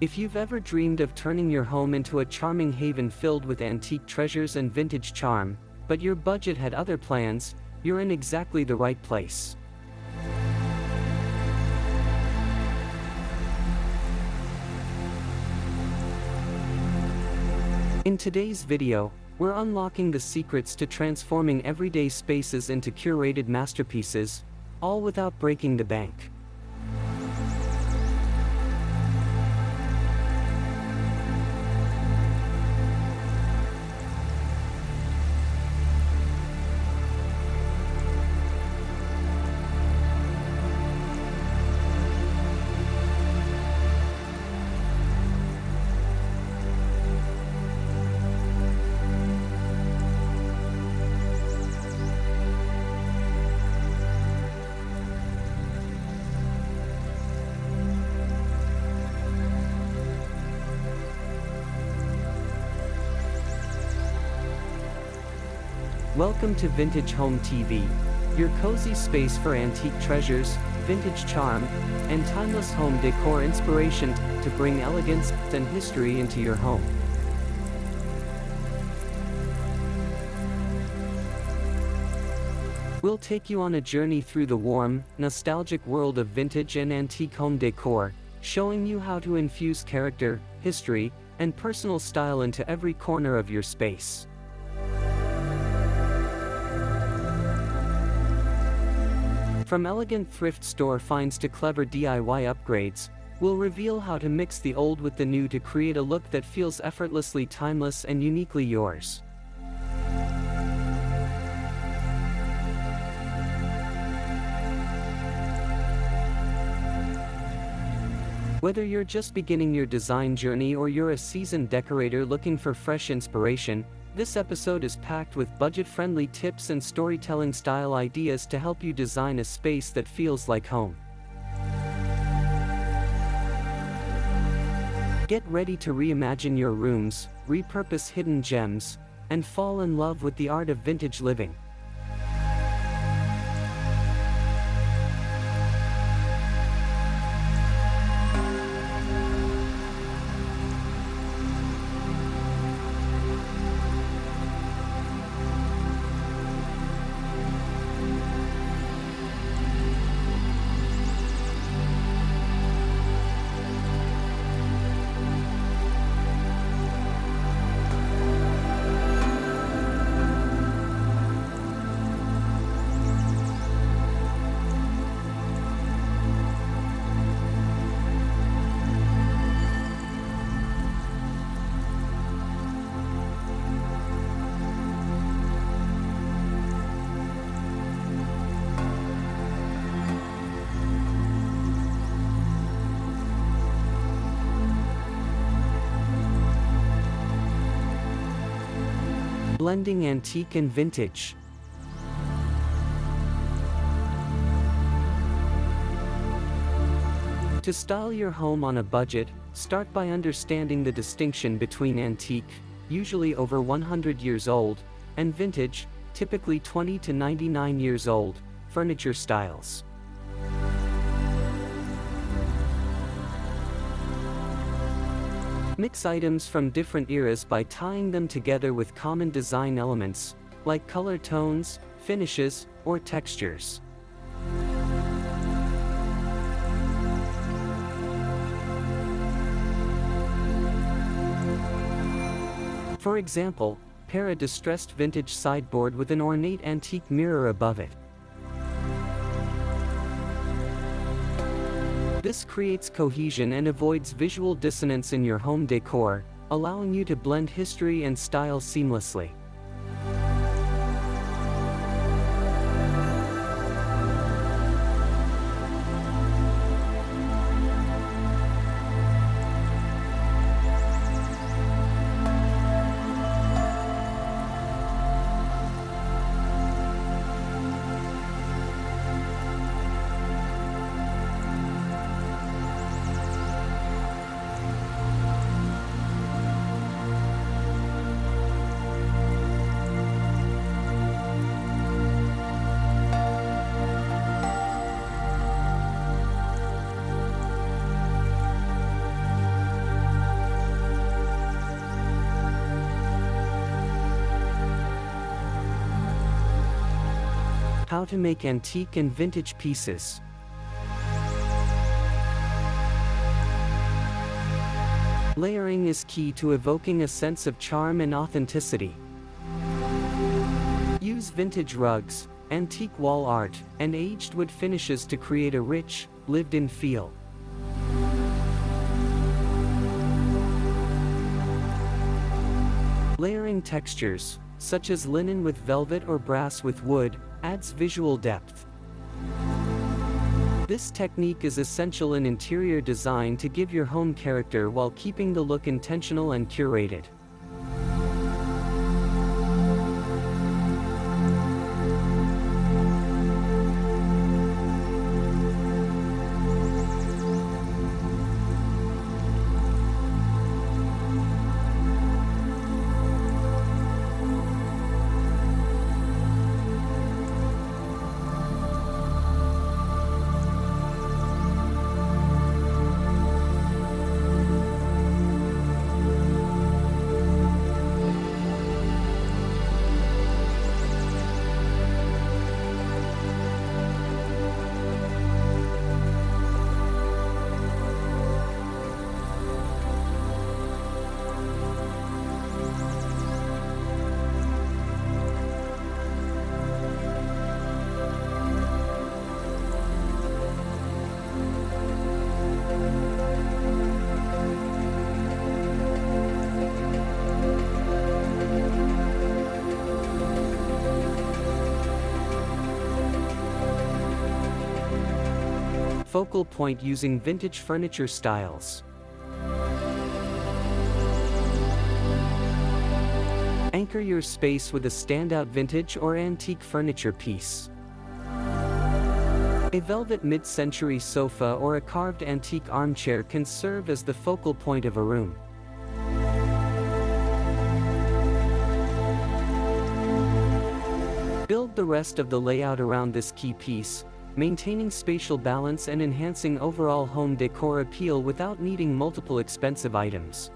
If you've ever dreamed of turning your home into a charming haven filled with antique treasures and vintage charm, but your budget had other plans, you're in exactly the right place. In today's video, we're unlocking the secrets to transforming everyday spaces into curated masterpieces, all without breaking the bank. Welcome to Vintage Home TV, your cozy space for antique treasures, vintage charm, and timeless home decor inspiration to bring elegance and history into your home. We'll take you on a journey through the warm, nostalgic world of vintage and antique home decor, showing you how to infuse character, history, and personal style into every corner of your space. From elegant thrift store finds to clever DIY upgrades, we'll reveal how to mix the old with the new to create a look that feels effortlessly timeless and uniquely yours. Whether you're just beginning your design journey or you're a seasoned decorator looking for fresh inspiration, this episode is packed with budget-friendly tips and storytelling style ideas to help you design a space that feels like home. Get ready to reimagine your rooms, repurpose hidden gems, and fall in love with the art of vintage living. Blending antique and vintage. To style your home on a budget, start by understanding the distinction between antique, usually over 100 years old, and vintage, typically 20 to 99 years old, furniture styles. Mix items from different eras by tying them together with common design elements, like color tones, finishes, or textures. For example, pair a distressed vintage sideboard with an ornate antique mirror above it. This creates cohesion and avoids visual dissonance in your home decor, allowing you to blend history and style seamlessly. How to make antique and vintage pieces. Layering is key to evoking a sense of charm and authenticity. Use vintage rugs, antique wall art, and aged wood finishes to create a rich, lived-in feel. Layering textures, such as linen with velvet or brass with wood, adds visual depth. This technique is essential in interior design to give your home character while keeping the look intentional and curated. Focal point using vintage furniture styles. Anchor your space with a standout vintage or antique furniture piece. A velvet mid-century sofa or a carved antique armchair can serve as the focal point of a room. Build the rest of the layout around this key piece, maintaining spatial balance and enhancing overall home decor appeal without needing multiple expensive items.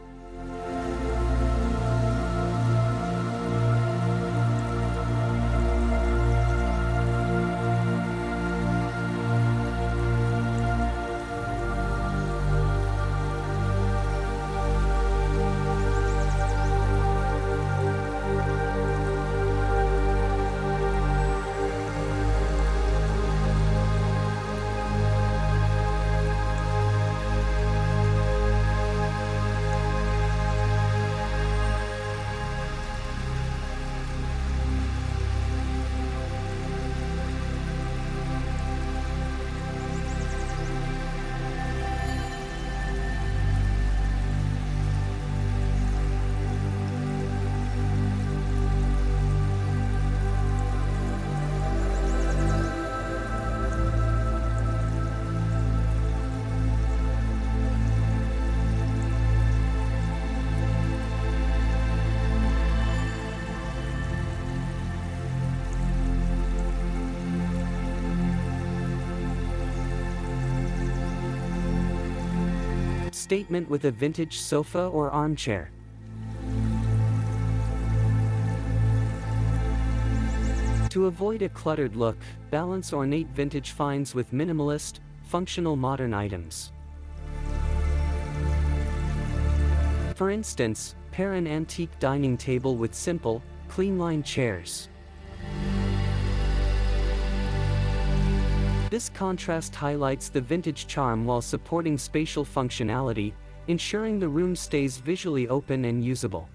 Statement with a vintage sofa or armchair. To avoid a cluttered look, balance ornate vintage finds with minimalist, functional modern items. For instance, pair an antique dining table with simple, clean-lined chairs. This contrast highlights the vintage charm while supporting spatial functionality, ensuring the room stays visually open and usable.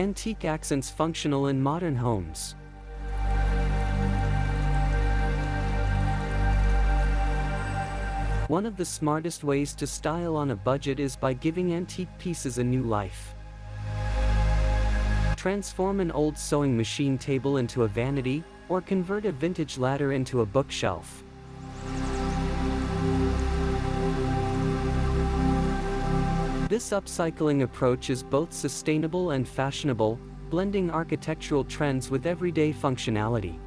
Antique accents functional in modern homes. One of the smartest ways to style on a budget is by giving antique pieces a new life. Transform an old sewing machine table into a vanity, or convert a vintage ladder into a bookshelf. This upcycling approach is both sustainable and fashionable, blending architectural trends with everyday functionality.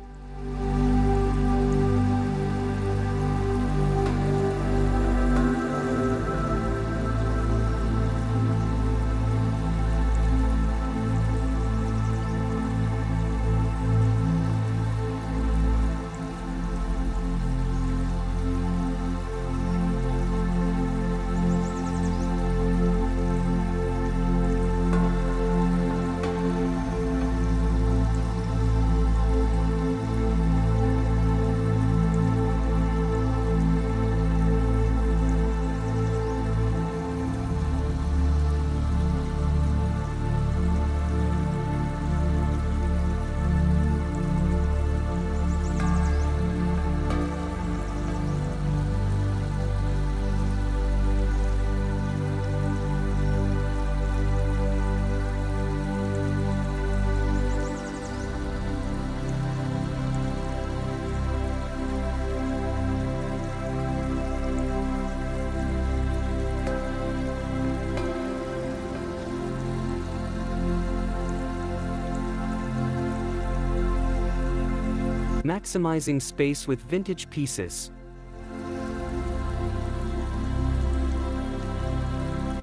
Maximizing space with vintage pieces.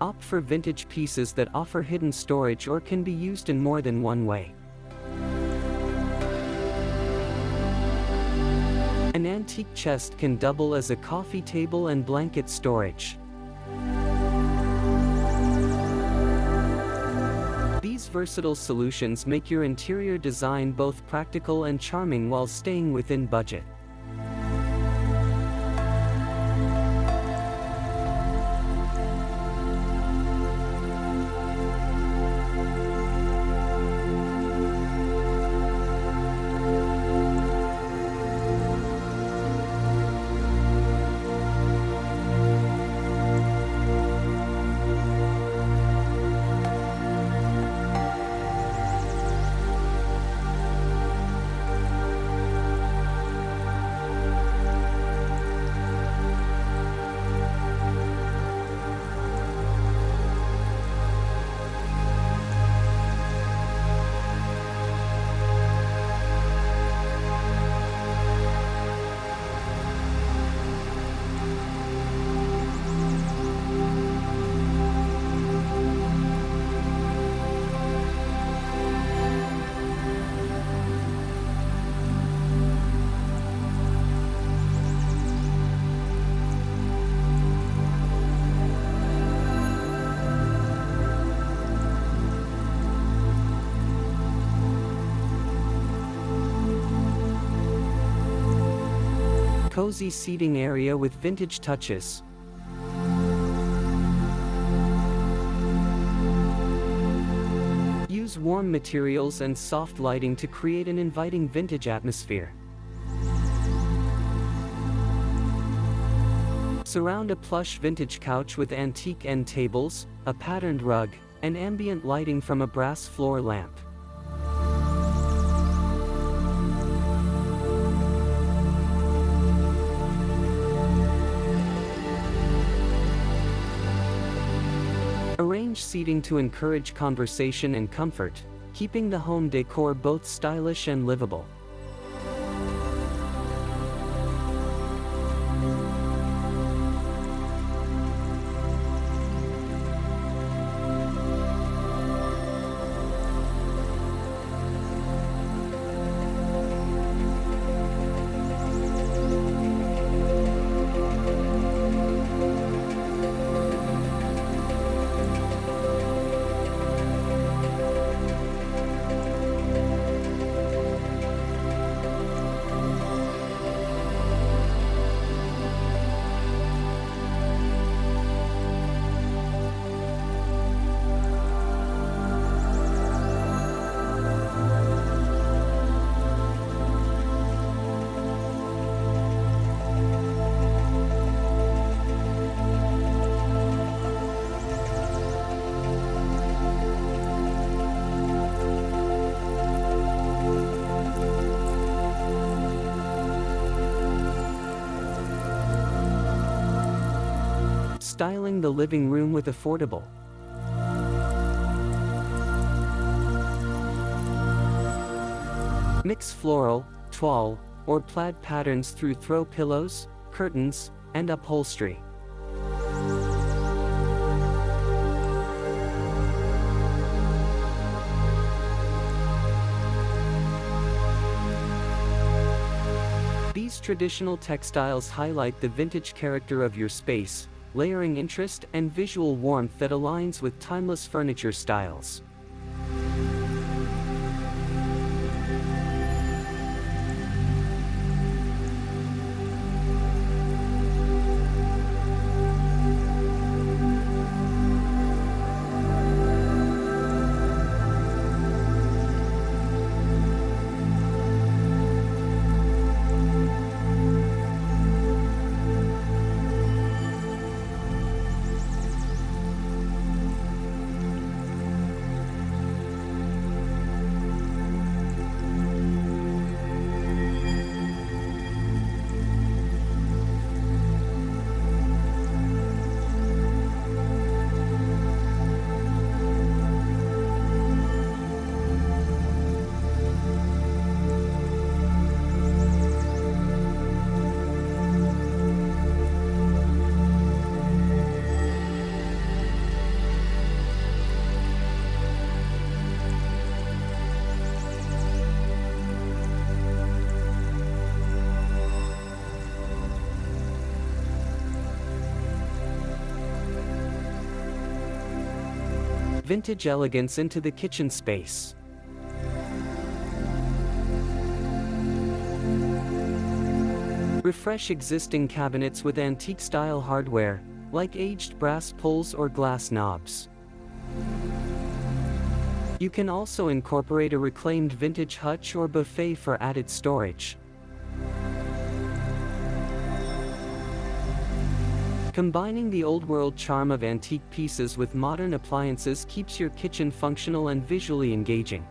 Opt for vintage pieces that offer hidden storage or can be used in more than one way. An antique chest can double as a coffee table and blanket storage. These versatile solutions make your interior design both practical and charming while staying within budget. Cozy seating area with vintage touches. Use warm materials and soft lighting to create an inviting vintage atmosphere. Surround a plush vintage couch with antique end tables, a patterned rug, and ambient lighting from a brass floor lamp. Arrange seating to encourage conversation and comfort, keeping the home decor both stylish and livable. styling the living room with affordable, mix floral, toile, or plaid patterns through throw pillows, curtains, and upholstery. These traditional textiles highlight the vintage character of your space, layering interest and visual warmth that aligns with timeless furniture styles. Vintage elegance into the kitchen space. Refresh existing cabinets with antique-style hardware, like aged brass pulls or glass knobs. You can also incorporate a reclaimed vintage hutch or buffet for added storage. Combining the old-world charm of antique pieces with modern appliances keeps your kitchen functional and visually engaging.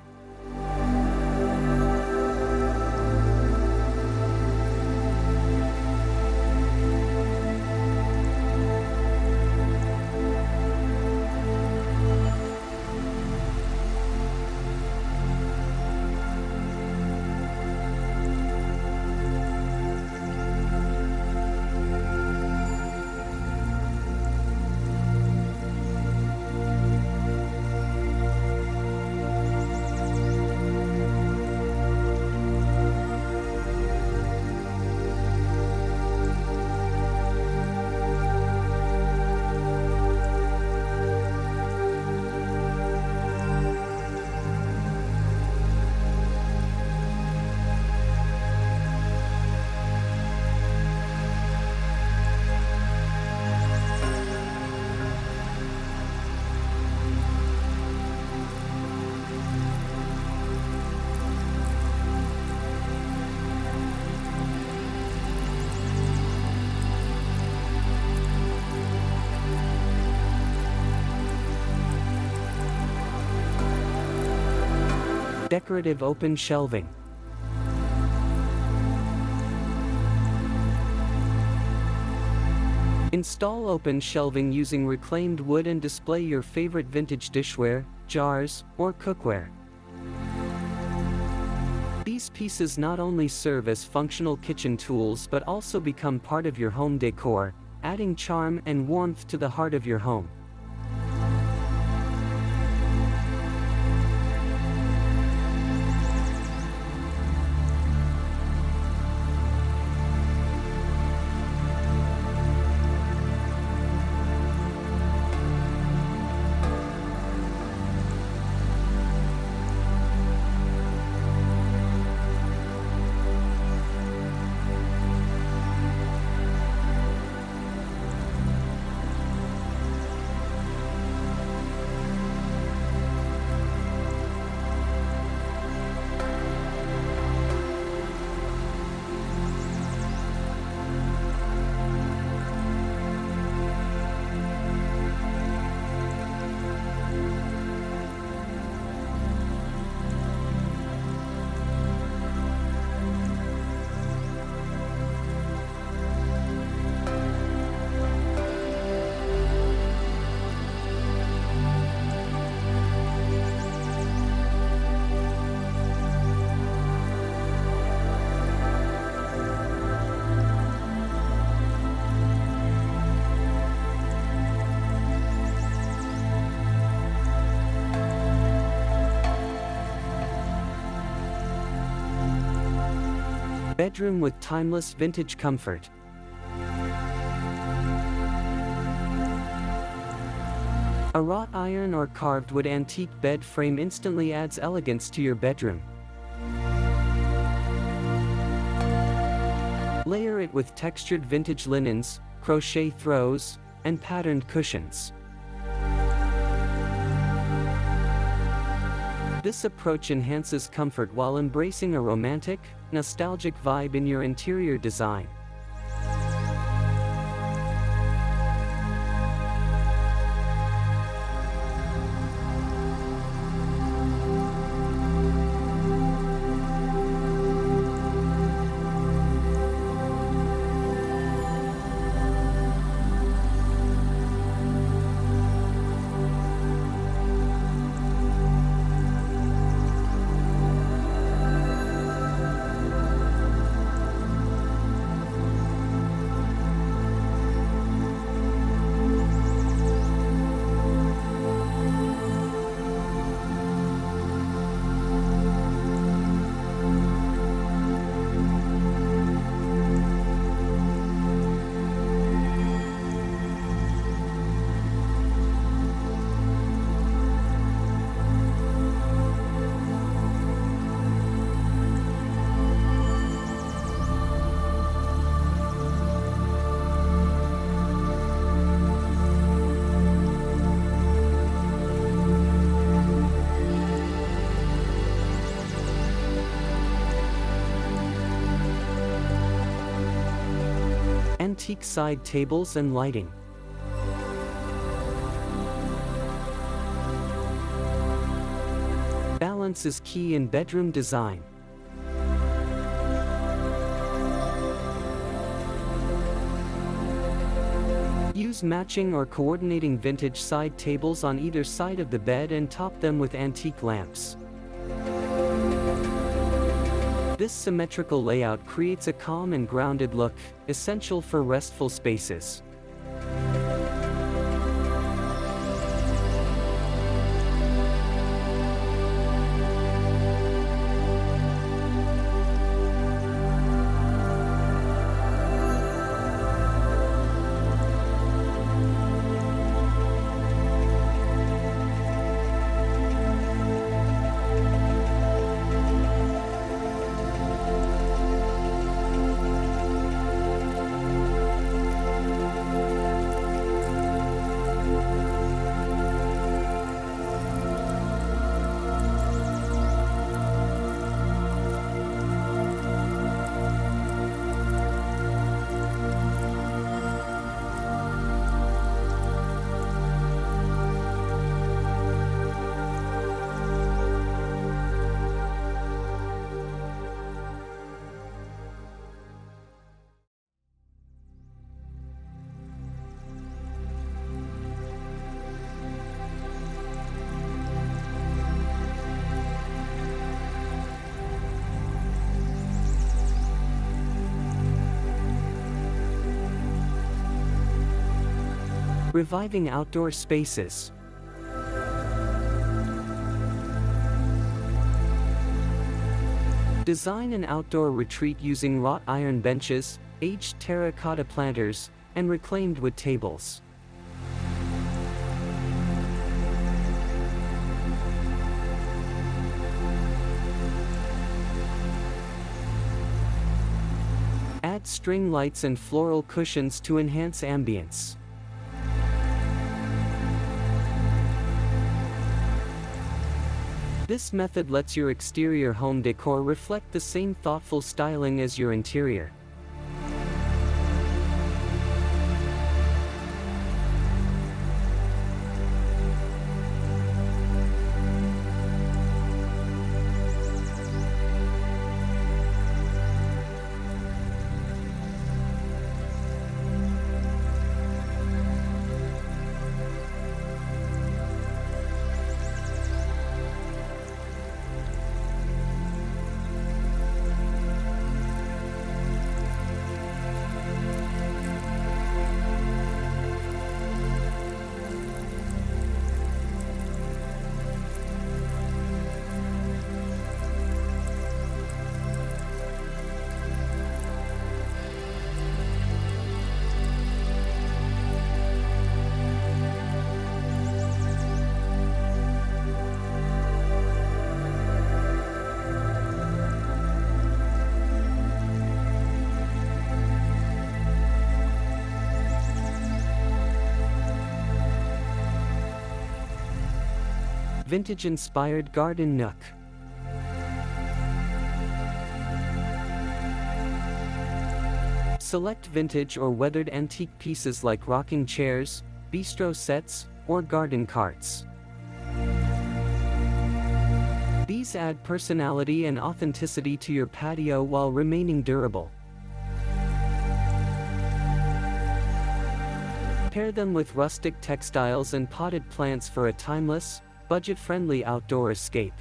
Decorative open shelving. Install open shelving using reclaimed wood and display your favorite vintage dishware, jars, or cookware. These pieces not only serve as functional kitchen tools but also become part of your home decor, adding charm and warmth to the heart of your home. Bedroom with timeless vintage comfort. A wrought iron or carved wood antique bed frame instantly adds elegance to your bedroom. Layer it with textured vintage linens, crochet throws, and patterned cushions. This approach enhances comfort while embracing a romantic, nostalgic vibe in your interior design. Antique side tables and lighting. Balance is key in bedroom design. Use matching or coordinating vintage side tables on either side of the bed and top them with antique lamps. This symmetrical layout creates a calm and grounded look, essential for restful spaces. Reviving outdoor spaces. Design an outdoor retreat using wrought iron benches, aged terracotta planters, and reclaimed wood tables. Add string lights and floral cushions to enhance ambience. This method lets your exterior home decor reflect the same thoughtful styling as your interior. Vintage-inspired garden nook. Select vintage or weathered antique pieces like rocking chairs, bistro sets, or garden carts. These add personality and authenticity to your patio while remaining durable. Pair them with rustic textiles and potted plants for a timeless, budget-friendly outdoor escape.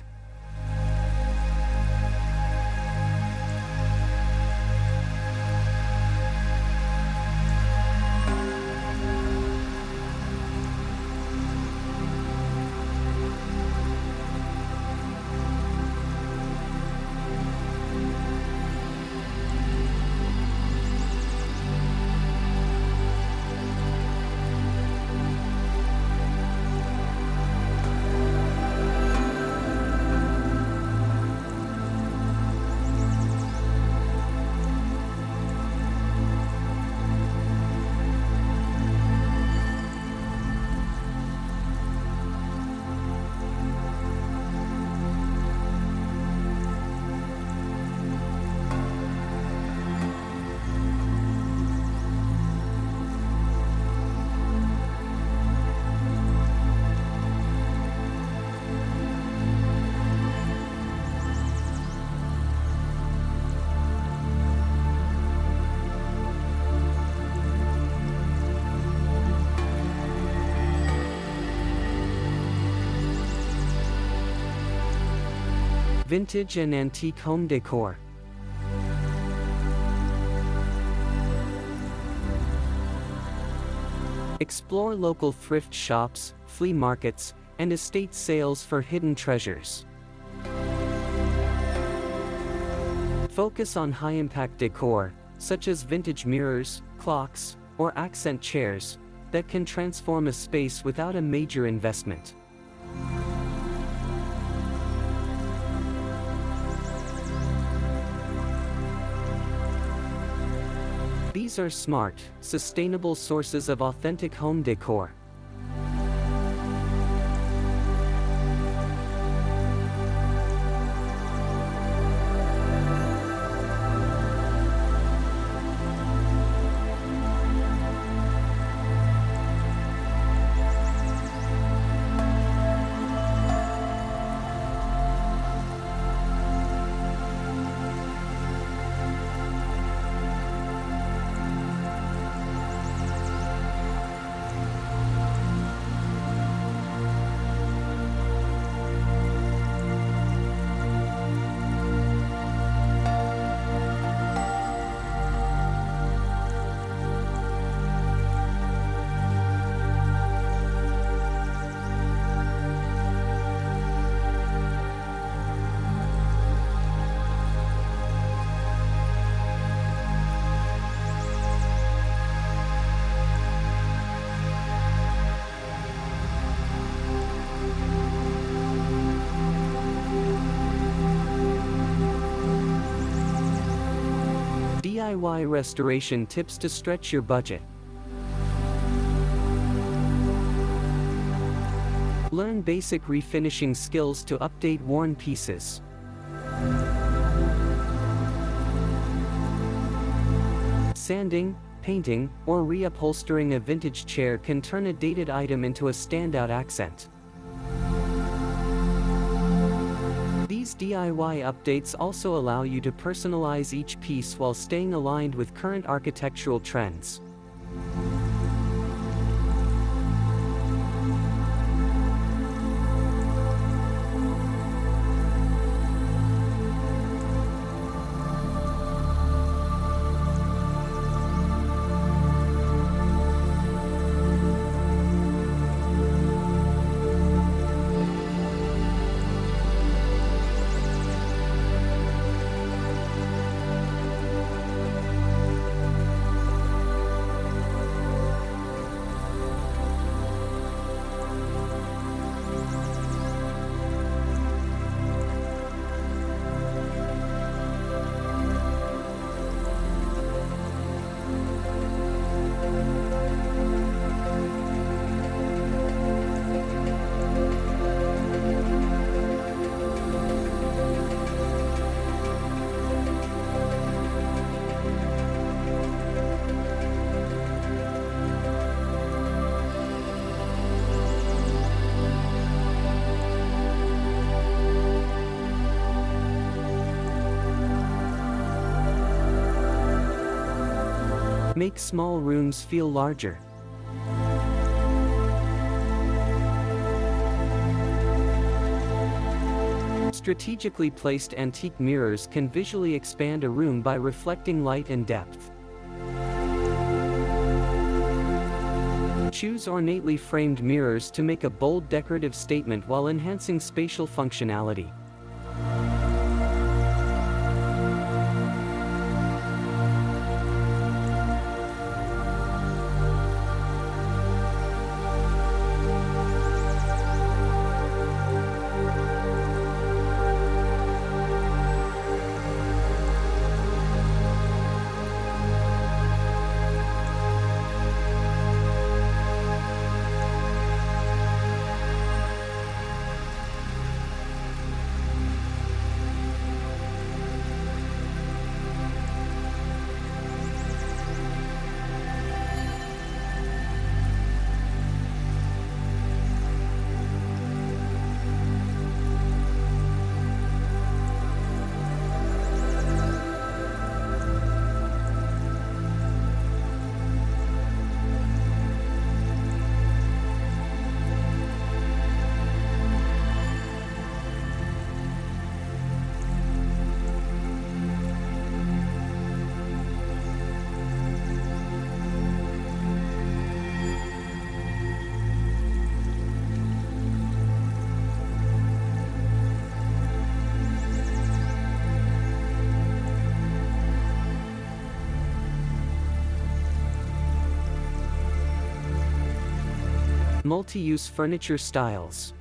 Vintage and antique home decor. Explore local thrift shops, flea markets, and estate sales for hidden treasures. Focus on high-impact decor, such as vintage mirrors, clocks, or accent chairs, that can transform a space without a major investment. These are smart, sustainable sources of authentic home decor. DIY restoration tips to stretch your budget. Learn basic refinishing skills to update worn pieces. Sanding, painting, or reupholstering a vintage chair can turn a dated item into a standout accent. These DIY updates also allow you to personalize each piece while staying aligned with current architectural trends. Make small rooms feel larger. Strategically placed antique mirrors can visually expand a room by reflecting light and depth. Choose ornately framed mirrors to make a bold decorative statement while enhancing spatial functionality. Multi-use furniture styles.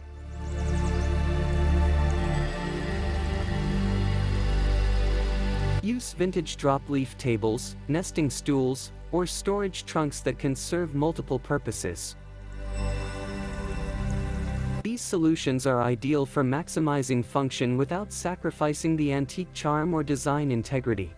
Use vintage drop-leaf tables, nesting stools, or storage trunks that can serve multiple purposes. These solutions are ideal for maximizing function without sacrificing the antique charm or design integrity.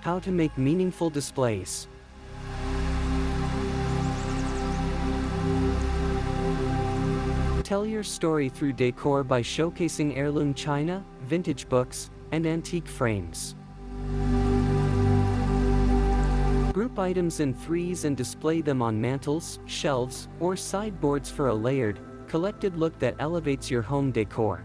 How to make meaningful displays. Tell your story through decor by showcasing heirloom china, vintage books, and antique frames. Group items in threes and display them on mantels, shelves, or sideboards for a layered, collected look that elevates your home decor.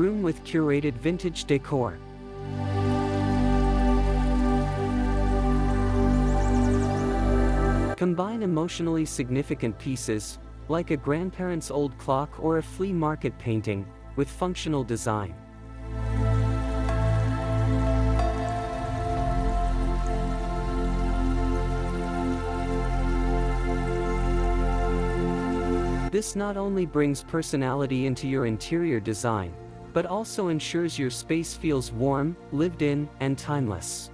Room with curated vintage decor. Combine emotionally significant pieces, like a grandparent's old clock or a flea market painting, with functional design. This not only brings personality into your interior design, but also ensures your space feels warm, lived in, and timeless.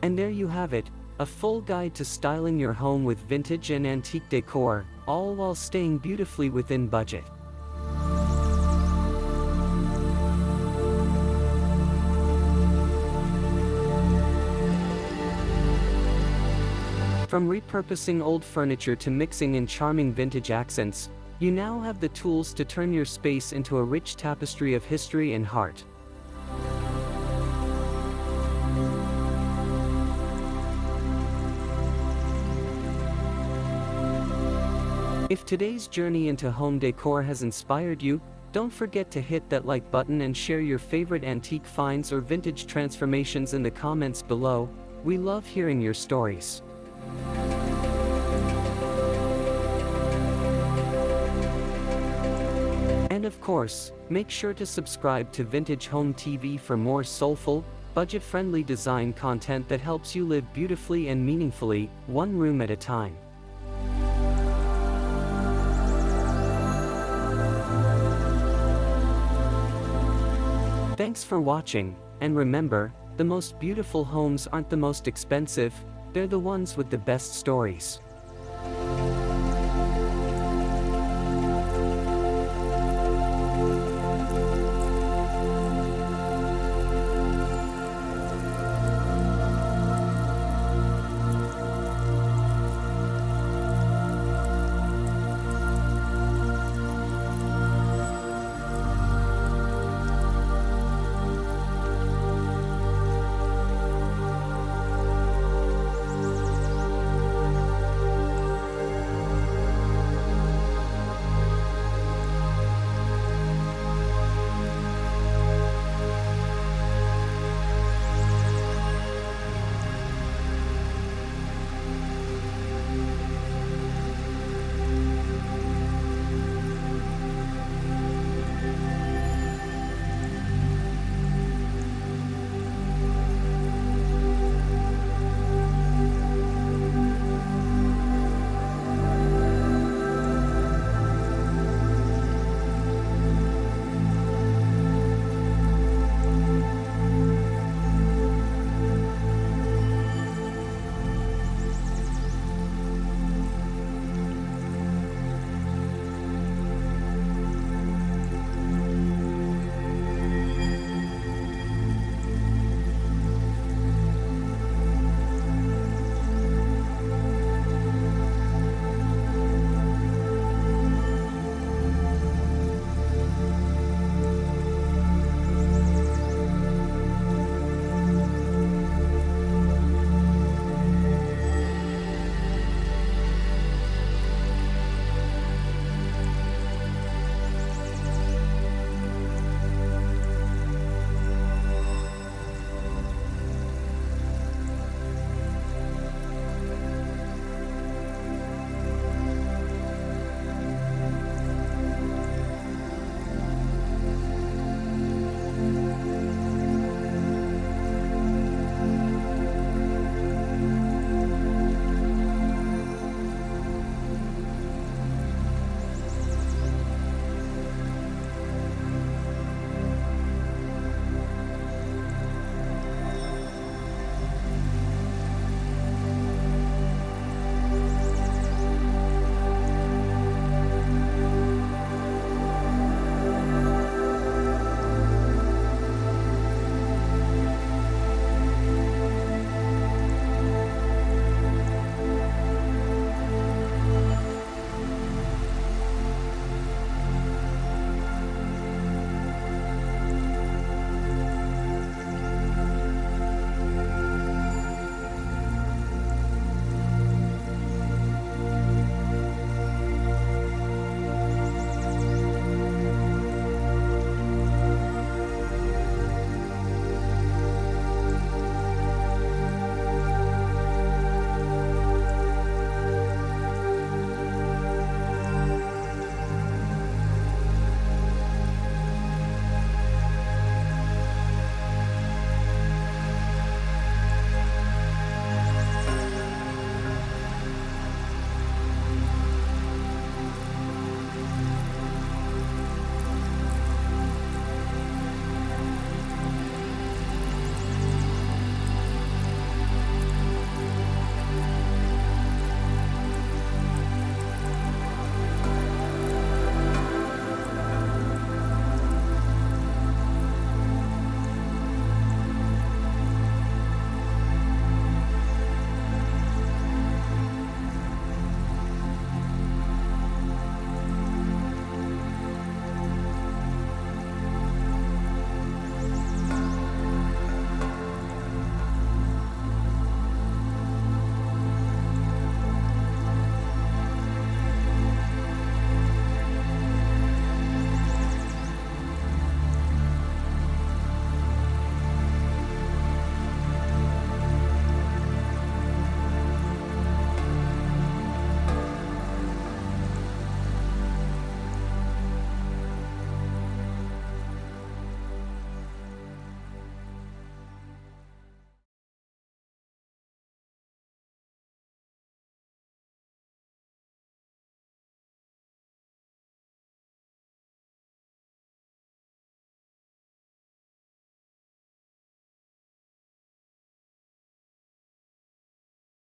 And there you have it, a full guide to styling your home with vintage and antique decor, all while staying beautifully within budget. From repurposing old furniture to mixing in charming vintage accents, you now have the tools to turn your space into a rich tapestry of history and heart. If today's journey into home decor has inspired you, don't forget to hit that like button and share your favorite antique finds or vintage transformations in the comments below. We love hearing your stories. And of course, make sure to subscribe to Vintage Home TV for more soulful, budget-friendly design content that helps you live beautifully and meaningfully, one room at a time. Thanks for watching, and remember, the most beautiful homes aren't the most expensive, they're the ones with the best stories.